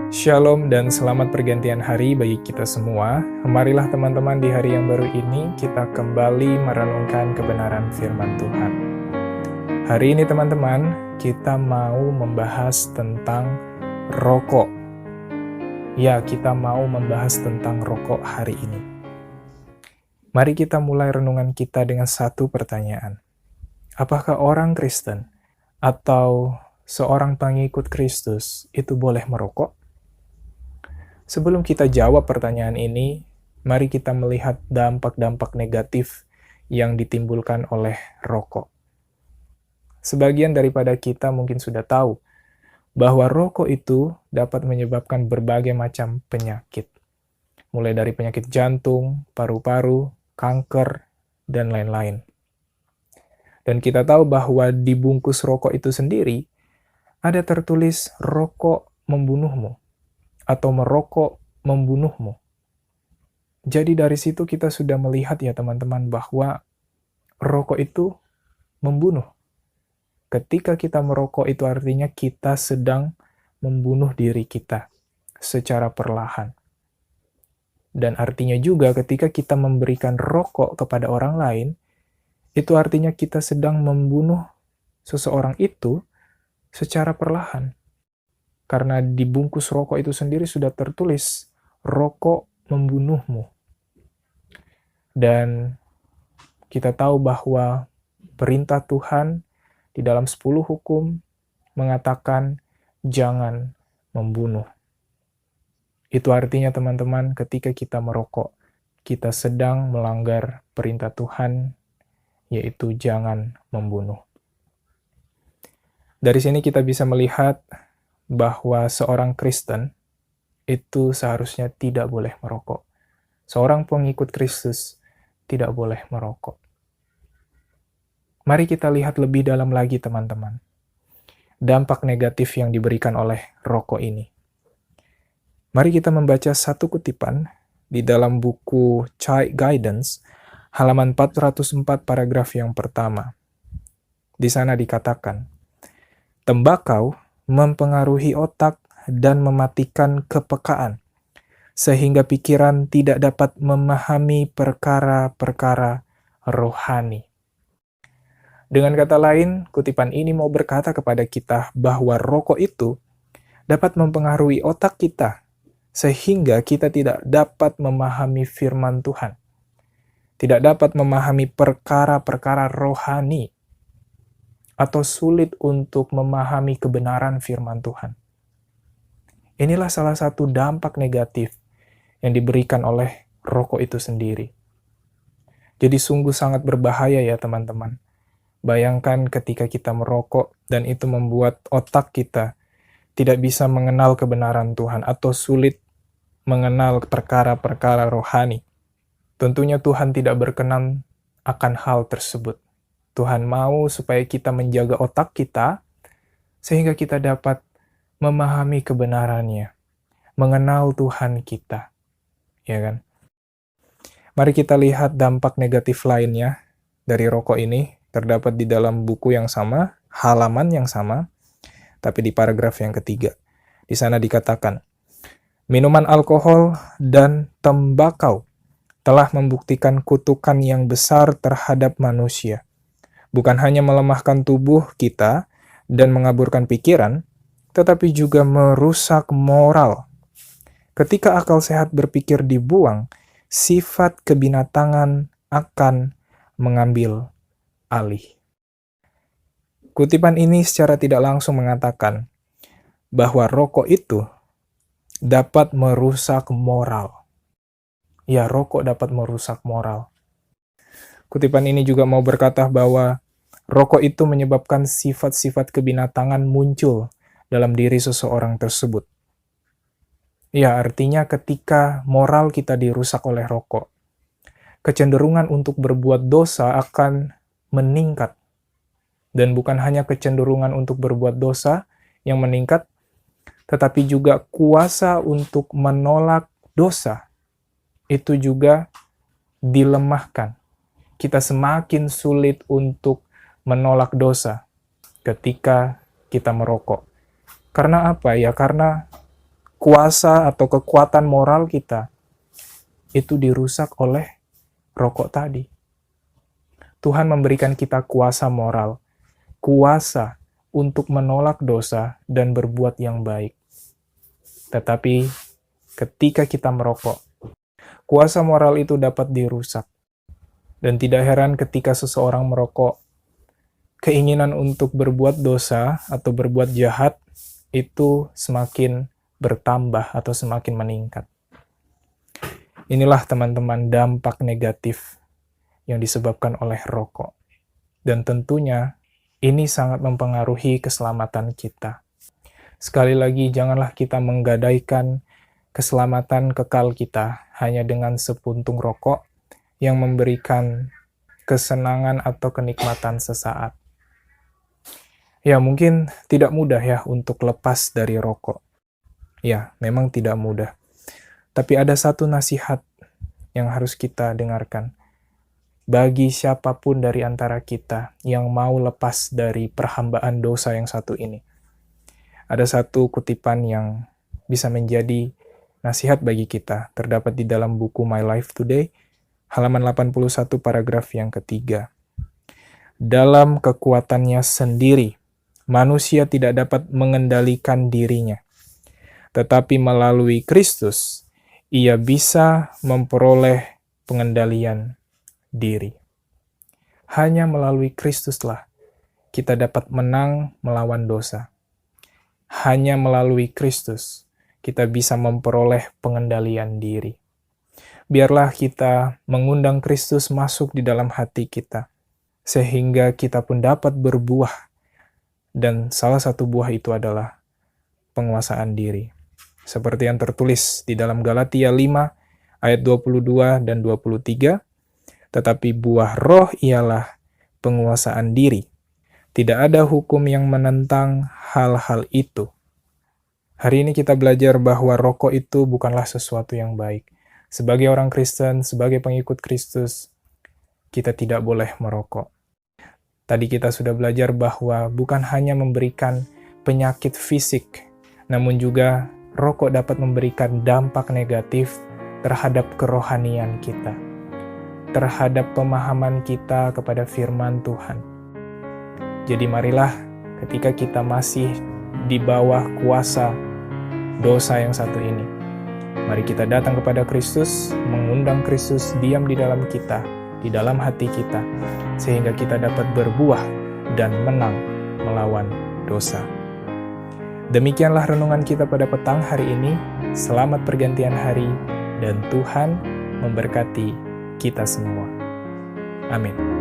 Shalom dan selamat pergantian hari bagi kita semua. Marilah teman-teman di hari yang baru ini kita kembali merenungkan kebenaran firman Tuhan. Hari ini teman-teman, kita mau membahas tentang rokok. Ya, kita mau membahas tentang rokok hari ini. Mari kita mulai renungan kita dengan satu pertanyaan. Apakah orang Kristen atau seorang pengikut Kristus itu boleh merokok? Sebelum kita jawab pertanyaan ini, mari kita melihat dampak-dampak negatif yang ditimbulkan oleh rokok. Sebagian daripada kita mungkin sudah tahu bahwa rokok itu dapat menyebabkan berbagai macam penyakit, mulai dari penyakit jantung, paru-paru, kanker, dan lain-lain. Dan kita tahu bahwa di bungkus rokok itu sendiri ada tertulis rokok membunuhmu, atau merokok membunuhmu. Jadi dari situ kita sudah melihat ya teman-teman bahwa rokok itu membunuh. Ketika kita merokok itu artinya kita sedang membunuh diri kita secara perlahan. Dan artinya juga ketika kita memberikan rokok kepada orang lain, itu artinya kita sedang membunuh seseorang itu secara perlahan. Karena di bungkus rokok itu sendiri sudah tertulis, rokok membunuhmu. Dan kita tahu bahwa perintah Tuhan di dalam 10 hukum mengatakan jangan membunuh. Itu artinya teman-teman ketika kita merokok, kita sedang melanggar perintah Tuhan, yaitu jangan membunuh. Dari sini kita bisa melihat bahwa seorang Kristen itu seharusnya tidak boleh merokok. Seorang pengikut Kristus tidak boleh merokok. Mari kita lihat lebih dalam lagi teman-teman. Dampak negatif yang diberikan oleh rokok ini. Mari kita membaca satu kutipan di dalam buku Child Guidance, halaman 404 paragraf yang pertama. Di sana dikatakan, tembakau mempengaruhi otak dan mematikan kepekaan, sehingga pikiran tidak dapat memahami perkara-perkara rohani. Dengan kata lain, kutipan ini mau berkata kepada kita bahwa rokok itu dapat mempengaruhi otak kita, sehingga kita tidak dapat memahami firman Tuhan, tidak dapat memahami perkara-perkara rohani, atau sulit untuk memahami kebenaran firman Tuhan. Inilah salah satu dampak negatif yang diberikan oleh rokok itu sendiri. Jadi sungguh sangat berbahaya ya teman-teman. Bayangkan ketika kita merokok dan itu membuat otak kita tidak bisa mengenal kebenaran Tuhan atau sulit mengenal perkara-perkara rohani. Tentunya Tuhan tidak berkenan akan hal tersebut. Tuhan mau supaya kita menjaga otak kita, sehingga kita dapat memahami kebenarannya, mengenal Tuhan kita. Ya kan? Mari kita lihat dampak negatif lainnya dari rokok ini, terdapat di dalam buku yang sama, halaman yang sama, tapi di paragraf yang ketiga. Di sana dikatakan, minuman alkohol dan tembakau telah membuktikan kutukan yang besar terhadap manusia. Bukan hanya melemahkan tubuh kita dan mengaburkan pikiran, tetapi juga merusak moral. Ketika akal sehat berpikir dibuang, sifat kebinatangan akan mengambil alih. Kutipan ini secara tidak langsung mengatakan bahwa rokok itu dapat merusak moral. Ya, rokok dapat merusak moral. Kutipan ini juga mau berkata bahwa rokok itu menyebabkan sifat-sifat kebinatangan muncul dalam diri seseorang tersebut. Ya, artinya ketika moral kita dirusak oleh rokok, kecenderungan untuk berbuat dosa akan meningkat. Dan bukan hanya kecenderungan untuk berbuat dosa yang meningkat, tetapi juga kuasa untuk menolak dosa itu juga dilemahkan. Kita semakin sulit untuk menolak dosa ketika kita merokok. Karena apa ya? Karena kuasa atau kekuatan moral kita itu dirusak oleh rokok tadi. Tuhan memberikan kita kuasa moral, kuasa untuk menolak dosa dan berbuat yang baik. Tetapi ketika kita merokok, kuasa moral itu dapat dirusak. Dan tidak heran ketika seseorang merokok, keinginan untuk berbuat dosa atau berbuat jahat itu semakin bertambah atau semakin meningkat. Inilah teman-teman dampak negatif yang disebabkan oleh rokok. Dan tentunya ini sangat mempengaruhi keselamatan kita. Sekali lagi, janganlah kita menggadaikan keselamatan kekal kita hanya dengan sepuntung rokok yang memberikan kesenangan atau kenikmatan sesaat. Ya, mungkin tidak mudah ya untuk lepas dari rokok. Ya, memang tidak mudah. Tapi ada satu nasihat yang harus kita dengarkan. Bagi siapapun dari antara kita yang mau lepas dari perhambaan dosa yang satu ini. Ada satu kutipan yang bisa menjadi nasihat bagi kita, terdapat di dalam buku My Life Today, halaman 81 paragraf yang ketiga. Dalam kekuatannya sendiri, manusia tidak dapat mengendalikan dirinya. Tetapi melalui Kristus, ia bisa memperoleh pengendalian diri. Hanya melalui Kristuslah kita dapat menang melawan dosa. Hanya melalui Kristus kita bisa memperoleh pengendalian diri. Biarlah kita mengundang Kristus masuk di dalam hati kita, sehingga kita pun dapat berbuah. Dan salah satu buah itu adalah penguasaan diri. Seperti yang tertulis di dalam Galatia 5 ayat 22 dan 23, tetapi buah roh ialah penguasaan diri. Tidak ada hukum yang menentang hal-hal itu. Hari ini kita belajar bahwa rokok itu bukanlah sesuatu yang baik. Sebagai orang Kristen, sebagai pengikut Kristus, kita tidak boleh merokok. Tadi kita sudah belajar bahwa bukan hanya memberikan penyakit fisik, namun juga rokok dapat memberikan dampak negatif terhadap kerohanian kita, terhadap pemahaman kita kepada firman Tuhan. Jadi marilah ketika kita masih di bawah kuasa dosa yang satu ini, mari kita datang kepada Kristus, mengundang Kristus diam di dalam kita, di dalam hati kita, sehingga kita dapat berbuah dan menang melawan dosa. Demikianlah renungan kita pada petang hari ini. Selamat pergantian hari, dan Tuhan memberkati kita semua. Amin.